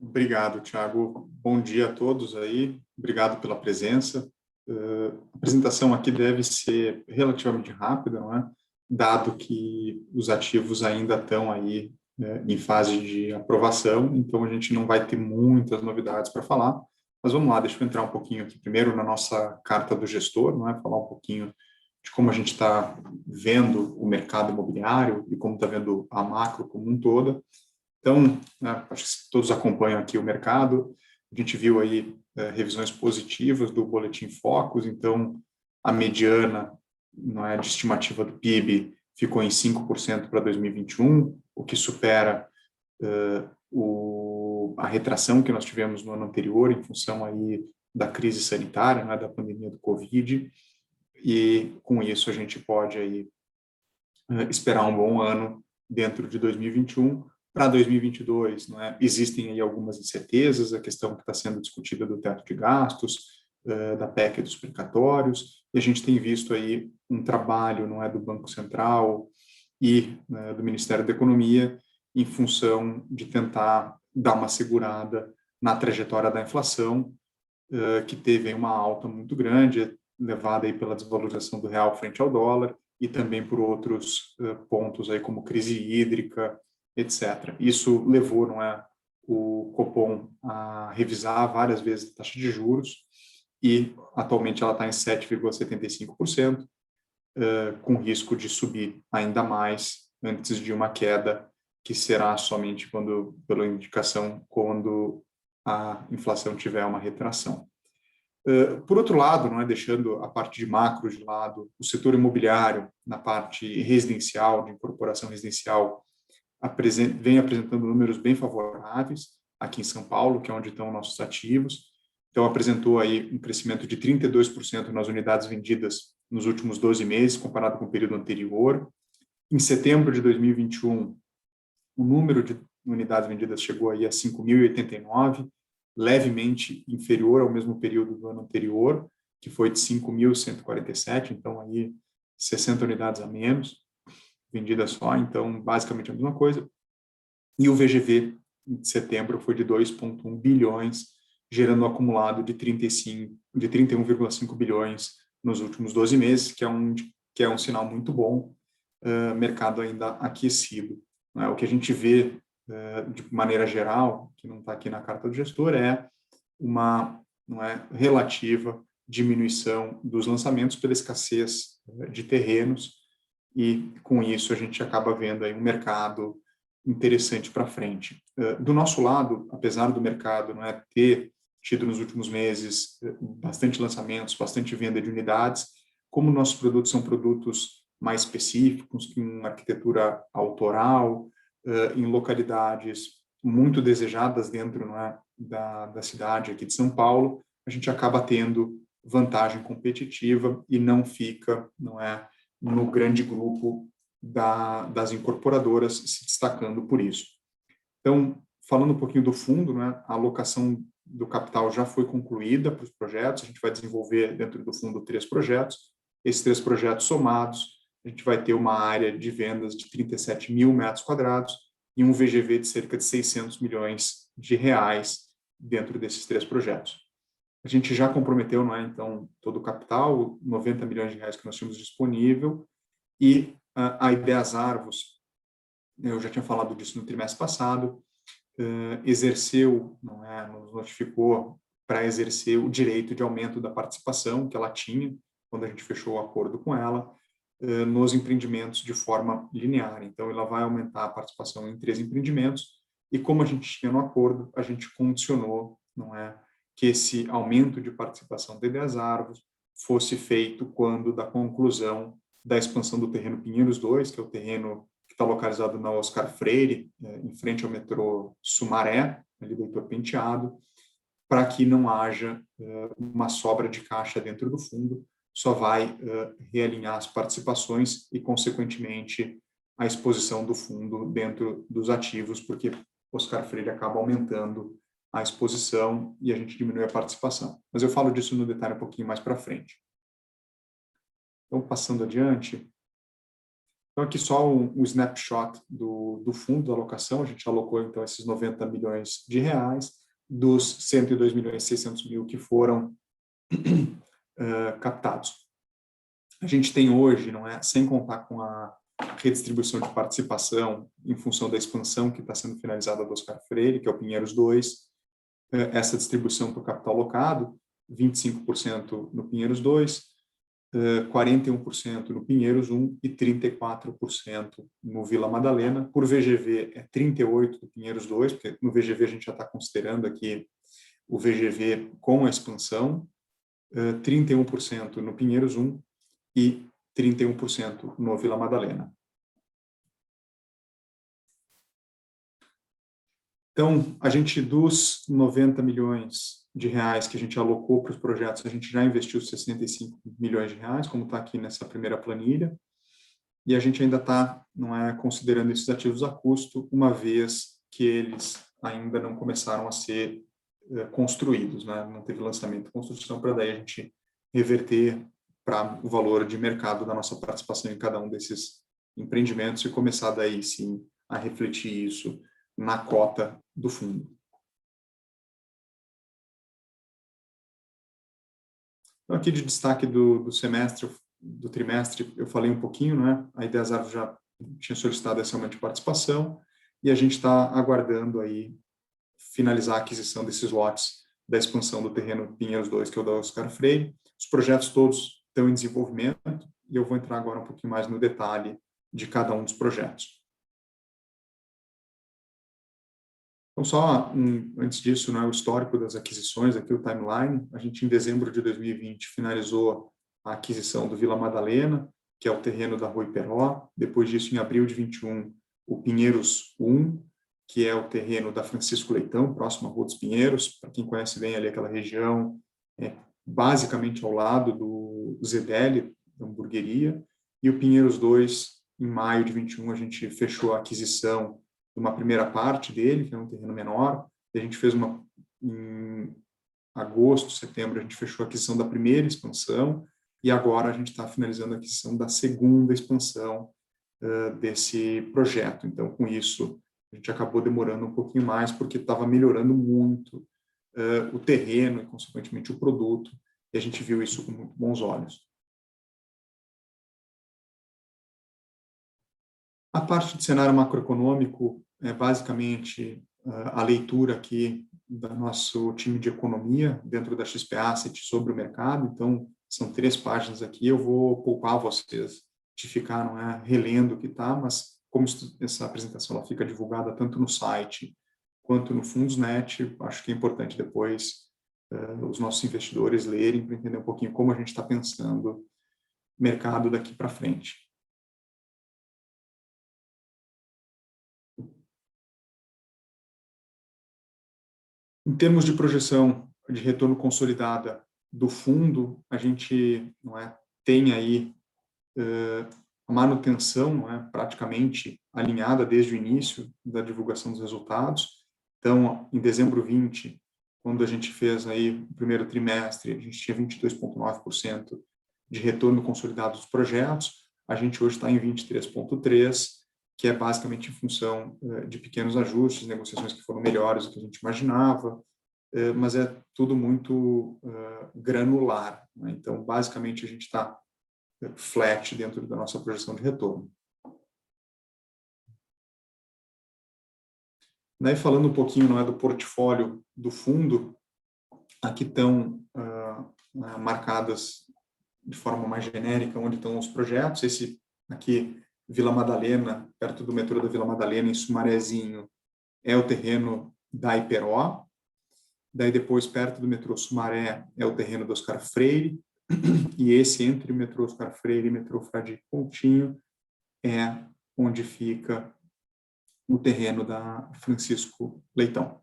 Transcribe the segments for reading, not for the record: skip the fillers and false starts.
Obrigado, Thiago. Bom dia a todos aí. Obrigado pela presença. A apresentação aqui deve ser relativamente rápida, não é? Dado que os ativos ainda estão aí, em fase de aprovação, então a gente não vai ter muitas novidades para falar. Mas vamos lá, deixa eu entrar um pouquinho aqui primeiro na nossa carta do gestor, não é? Falar um pouquinho de como a gente está vendo o mercado imobiliário e como está vendo a macro como um todo. Então, né, acho que todos acompanham aqui o mercado. A gente viu aí revisões positivas do Boletim Focus. Então, a mediana, não é, de estimativa do PIB ficou em 5% para 2021, o que supera a retração que nós tivemos no ano anterior em função aí da crise sanitária, né, da pandemia do Covid. E com isso a gente pode aí esperar um bom ano dentro de 2021. Para 2022, né, existem aí algumas incertezas, a questão que está sendo discutida do teto de gastos, da PEC dos precatórios, e a gente tem visto aí um trabalho, não é, do Banco Central e, né, do Ministério da Economia em função de tentar dar uma segurada na trajetória da inflação, que teve uma alta muito grande, levada aí pela desvalorização do real frente ao dólar, e também por outros pontos aí como crise hídrica, etc. Isso levou, não é, o Copom a revisar várias vezes a taxa de juros e atualmente ela está em 7,75%, com risco de subir ainda mais antes de uma queda que será somente quando, pela indicação, quando a inflação tiver uma retração. Por outro lado, não é, deixando a parte de macro de lado, o setor imobiliário, na parte residencial, de incorporação residencial, vem apresentando números bem favoráveis aqui em São Paulo, que é onde estão nossos ativos. Então, apresentou aí um crescimento de 32% nas unidades vendidas nos últimos 12 meses, comparado com o período anterior. Em setembro de 2021, o número de unidades vendidas chegou aí a 5.089, levemente inferior ao mesmo período do ano anterior, que foi de 5.147, então aí 60 unidades a menos vendidas só, então basicamente a mesma coisa. E o VGV de setembro foi de 2,1 bilhões, gerando um acumulado de 31,5 bilhões nos últimos 12 meses, que é um sinal muito bom, mercado ainda aquecido. Né? O que a gente vê, de maneira geral, que não está aqui na carta do gestor, é uma, não é, relativa diminuição dos lançamentos pela escassez de terrenos, e com isso a gente acaba vendo aí um mercado interessante para frente. Do nosso lado, apesar do mercado, não é, ter tido nos últimos meses bastante lançamentos, bastante venda de unidades, como nossos produtos são produtos mais específicos, com uma arquitetura autoral, em localidades muito desejadas dentro, não é, da cidade aqui de São Paulo, a gente acaba tendo vantagem competitiva e não fica, não é, no grande grupo das incorporadoras se destacando por isso. Então, falando um pouquinho do fundo, né, a alocação do capital já foi concluída para os projetos, a gente vai desenvolver dentro do fundo 3 projetos, esses 3 projetos somados, a gente vai ter uma área de vendas de 37 mil metros quadrados e um VGV de cerca de 600 milhões de reais dentro desses 3 projetos. A gente já comprometeu, não é, então, todo o capital, 90 milhões de reais que nós tínhamos disponível, e a Ideias Arvos, eu já tinha falado disso no trimestre passado, exerceu, não é, nos notificou para exercer o direito de aumento da participação que ela tinha, quando a gente fechou o acordo com ela, nos empreendimentos de forma linear. Então, ela vai aumentar a participação em 3 empreendimentos, e como a gente tinha no acordo, a gente condicionou, não é, que esse aumento de participação de Ideias Arvos fosse feito quando da conclusão da expansão do terreno Pinheiros 2, que é o terreno que está localizado na Oscar Freire, em frente ao metrô Sumaré, ali do Heitor Penteado, para que não haja uma sobra de caixa dentro do fundo, só vai realinhar as participações e, consequentemente, a exposição do fundo dentro dos ativos, porque Oscar Freire acaba aumentando a exposição e a gente diminui a participação. Mas eu falo disso no detalhe um pouquinho mais para frente. Então, passando adiante. Então, aqui só um snapshot do fundo da alocação. A gente alocou, então, esses 90 milhões de reais dos 102 milhões e 600 mil que foram captados. A gente tem hoje, não é, sem contar com a redistribuição de participação em função da expansão que está sendo finalizada do Oscar Freire, que é o Pinheiros 2, essa distribuição para o capital alocado, 25% no Pinheiros 2, 41% no Pinheiros 1 e 34% no Vila Madalena. Por VGV é 38% no Pinheiros 2, porque no VGV a gente já está considerando aqui o VGV com a expansão, 31% no Pinheiros 1 e 31% no Vila Madalena. Então, a gente, dos 90 milhões de reais que a gente alocou para os projetos, a gente já investiu 65 milhões de reais, como está aqui nessa primeira planilha, e a gente ainda está, não é, considerando esses ativos a custo, uma vez que eles ainda não começaram a ser construídos, né? Não teve lançamento e construção, para daí a gente reverter para o valor de mercado da nossa participação em cada um desses empreendimentos e começar daí, sim, a refletir isso na cota do fundo. Então, aqui de destaque do semestre, do trimestre, eu falei um pouquinho, né? A Ideasarv já tinha solicitado esse aumento de participação e a gente está aguardando aí finalizar a aquisição desses lotes da expansão do terreno Pinheiros 2, que é o da Oscar Freire. Os projetos todos estão em desenvolvimento e eu vou entrar agora um pouquinho mais no detalhe de cada um dos projetos. Então, só antes disso, né, o histórico das aquisições, aqui o timeline. A gente, em dezembro de 2020, finalizou a aquisição do Vila Madalena, que é o terreno da Rua Iperó. Depois disso, em abril de 21, o Pinheiros 1, que é o terreno da Francisco Leitão, próximo à Rua dos Pinheiros. Para quem conhece bem ali aquela região, é basicamente ao lado do Zedeli, da hamburgueria. E o Pinheiros 2, em maio de 21, a gente fechou a aquisição de uma primeira parte dele, que é um terreno menor. E a gente fez em agosto, setembro, a gente fechou a aquisição da primeira expansão e agora a gente está finalizando a aquisição da segunda expansão desse projeto. Então, com isso, a gente acabou demorando um pouquinho mais porque estava melhorando muito o terreno e, consequentemente, o produto, e a gente viu isso com muito bons olhos. A parte de cenário macroeconômico é basicamente a leitura aqui do nosso time de economia dentro da XP Asset sobre o mercado. Então, são 3 páginas aqui. Eu vou poupar vocês de ficar, não é, relendo o que está, mas como essa apresentação ela fica divulgada tanto no site quanto no Fundosnet, acho que é importante depois os nossos investidores lerem para entender um pouquinho como a gente está pensando mercado daqui para frente. Em termos de projeção de retorno consolidada do fundo, a gente, não é, tem aí a manutenção, não é, praticamente alinhada desde o início da divulgação dos resultados. Então, em dezembro 20, quando a gente fez aí o primeiro trimestre, a gente tinha 22,9% de retorno consolidado dos projetos. A gente hoje está em 23,3%, que é basicamente em função de pequenos ajustes, negociações que foram melhores do que a gente imaginava, mas é tudo muito granular, né? Então, basicamente, a gente está flat dentro da nossa projeção de retorno. Daí, falando um pouquinho, não é, do portfólio do fundo, aqui estão marcadas de forma mais genérica onde estão os projetos. Esse aqui, Vila Madalena, perto do metrô da Vila Madalena, em Sumarezinho, é o terreno da Iperó. Daí depois, perto do metrô Sumaré, é o terreno do Oscar Freire. E esse, entre o metrô Oscar Freire e o metrô Frade Coutinho, é onde fica o terreno da Francisco Leitão.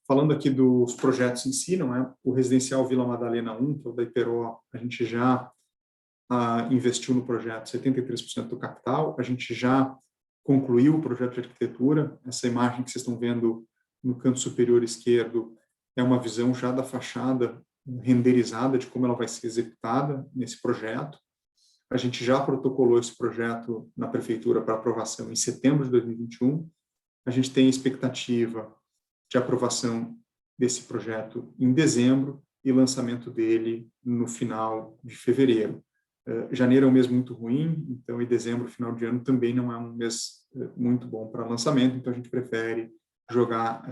Falando aqui dos projetos em si, não é? O residencial Vila Madalena 1, que é o da Iperó, a gente já investiu no projeto 73% do capital, a gente já concluiu o projeto de arquitetura. Essa imagem que vocês estão vendo no canto superior esquerdo é uma visão já da fachada renderizada de como ela vai ser executada nesse projeto. A gente já protocolou esse projeto na prefeitura para aprovação em setembro de 2021. A gente tem expectativa de aprovação desse projeto em dezembro e lançamento dele no final de fevereiro. Janeiro é um mês muito ruim, então em dezembro, final de ano, também não é um mês muito bom para lançamento, então a gente prefere jogar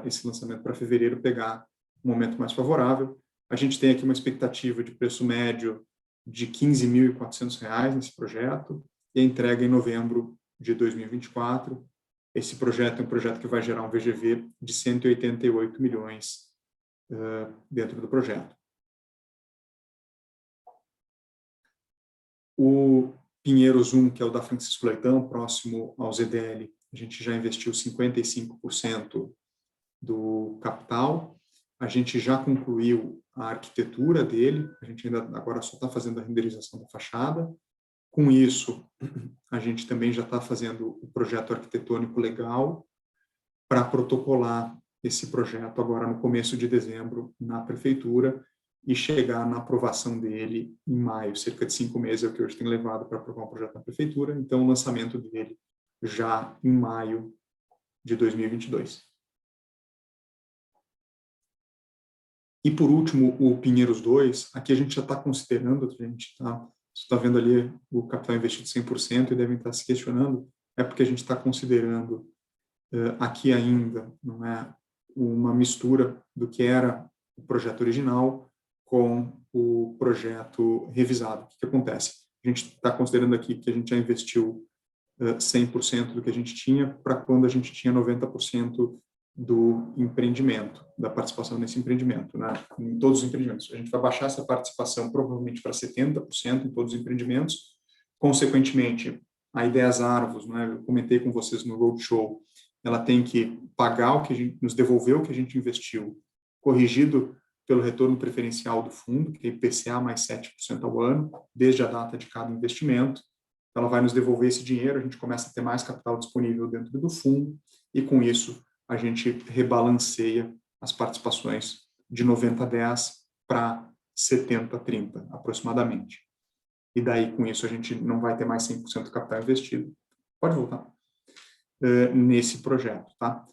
esse lançamento para fevereiro, pegar um momento mais favorável. A gente tem aqui uma expectativa de preço médio de R$ 15.400 nesse projeto e a entrega em novembro de 2024. Esse projeto é um projeto que vai gerar um VGV de 188 milhões dentro do projeto. O Pinheiros 1, que é o da Francisco Leitão, próximo ao ZDL, a gente já investiu 55% do capital. A gente já concluiu a arquitetura dele, a gente ainda agora só está fazendo a renderização da fachada. Com isso, a gente também já está fazendo o projeto arquitetônico legal para protocolar esse projeto agora no começo de dezembro na prefeitura e chegar na aprovação dele em maio. Cerca de 5 meses é o que hoje tem levado para aprovar um projeto na prefeitura, então o lançamento dele já em maio de 2022. E por último, o Pinheiros 2, aqui a gente já está considerando, a gente está vendo ali o capital investido 100% e devem estar se questionando, é porque a gente está considerando aqui ainda, não é, uma mistura do que era o projeto original com o projeto revisado. O que acontece? A gente está considerando aqui que a gente já investiu 100% do que a gente tinha para quando a gente tinha 90% do empreendimento, da participação nesse empreendimento, né? Em todos os empreendimentos. A gente vai baixar essa participação provavelmente para 70% em todos os empreendimentos. Consequentemente, a Ideias Arvos, né? Eu comentei com vocês no Roadshow, ela tem que pagar o que a gente, nos devolver o que a gente investiu, corrigido pelo retorno preferencial do fundo, que é IPCA mais 7% ao ano, desde a data de cada investimento. Ela vai nos devolver esse dinheiro, a gente começa a ter mais capital disponível dentro do fundo, e com isso a gente rebalanceia as participações de 90-10 para 70-30, aproximadamente. E daí, com isso, a gente não vai ter mais 100% do capital investido. Pode voltar. Nesse projeto, tá?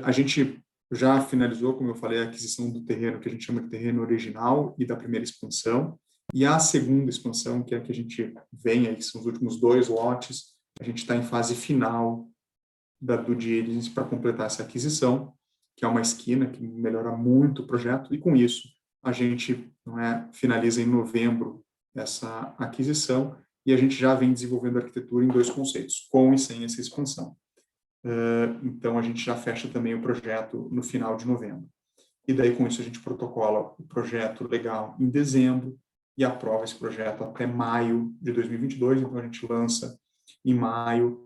A gente já finalizou, como eu falei, a aquisição do terreno, que a gente chama de terreno original, e da primeira expansão. E a segunda expansão, que é a que a gente vem aí, que são os últimos 2 lotes, a gente está em fase final do diligence para completar essa aquisição, que é uma esquina que melhora muito o projeto, e com isso a gente finaliza em novembro essa aquisição, e a gente já vem desenvolvendo arquitetura em 2 conceitos, com e sem essa expansão. Então a gente já fecha também o projeto no final de novembro. E daí com isso a gente protocola o projeto legal em dezembro e aprova esse projeto até maio de 2022, então a gente lança em maio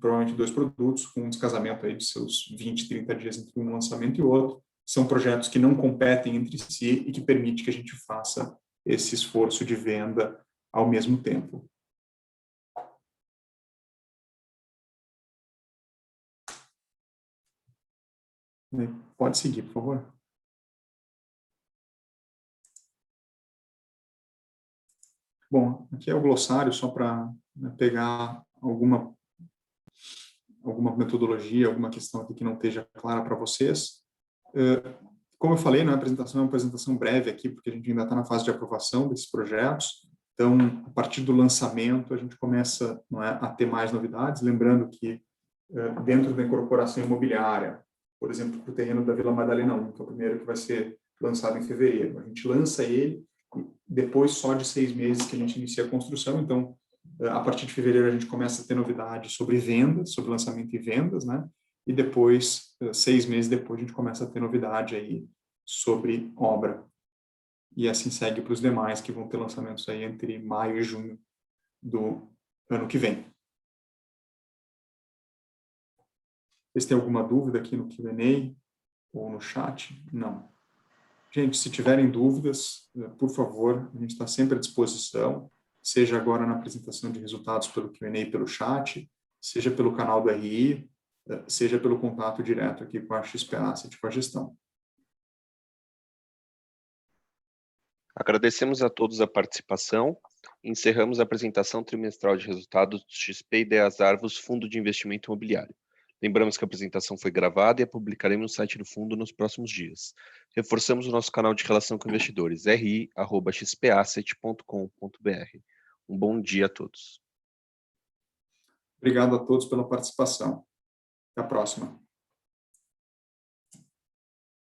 provavelmente 2 produtos, com um descasamento aí de seus 20, 30 dias entre um lançamento e outro. São projetos que não competem entre si e que permite que a gente faça esse esforço de venda ao mesmo tempo. Pode seguir, por favor. Bom, aqui é o glossário, só para pegar alguma metodologia, alguma questão aqui que não esteja clara para vocês. Como eu falei, a apresentação é uma apresentação breve aqui, porque a gente ainda está na fase de aprovação desses projetos. Então, a partir do lançamento, a gente começa a ter mais novidades. Lembrando que, dentro da incorporação imobiliária, por exemplo, para o terreno da Vila Madalena 1, que é o primeiro que vai ser lançado em fevereiro, a gente lança ele depois só de 6 meses que a gente inicia a construção. Então, a partir de fevereiro a gente começa a ter novidades sobre vendas, sobre lançamento e vendas, né? E depois, 6 meses depois, a gente começa a ter novidade aí sobre obra. E assim segue para os demais, que vão ter lançamentos aí entre maio e junho do ano que vem. Vocês têm alguma dúvida aqui no Q&A ou no chat? Não. Gente, se tiverem dúvidas, por favor, a gente está sempre à disposição, seja agora na apresentação de resultados pelo Q&A e pelo chat, seja pelo canal do RI, seja pelo contato direto aqui com a XPA, Asset, com a gestão. Agradecemos a todos a participação. Encerramos a apresentação trimestral de resultados do XP Ideias Arvos Fundo de Investimento Imobiliário. Lembramos que a apresentação foi gravada e a publicaremos no site do fundo nos próximos dias. Reforçamos o nosso canal de relação com investidores, ri@xpasset.com.br. Um bom dia a todos. Obrigado a todos pela participação. Até a próxima.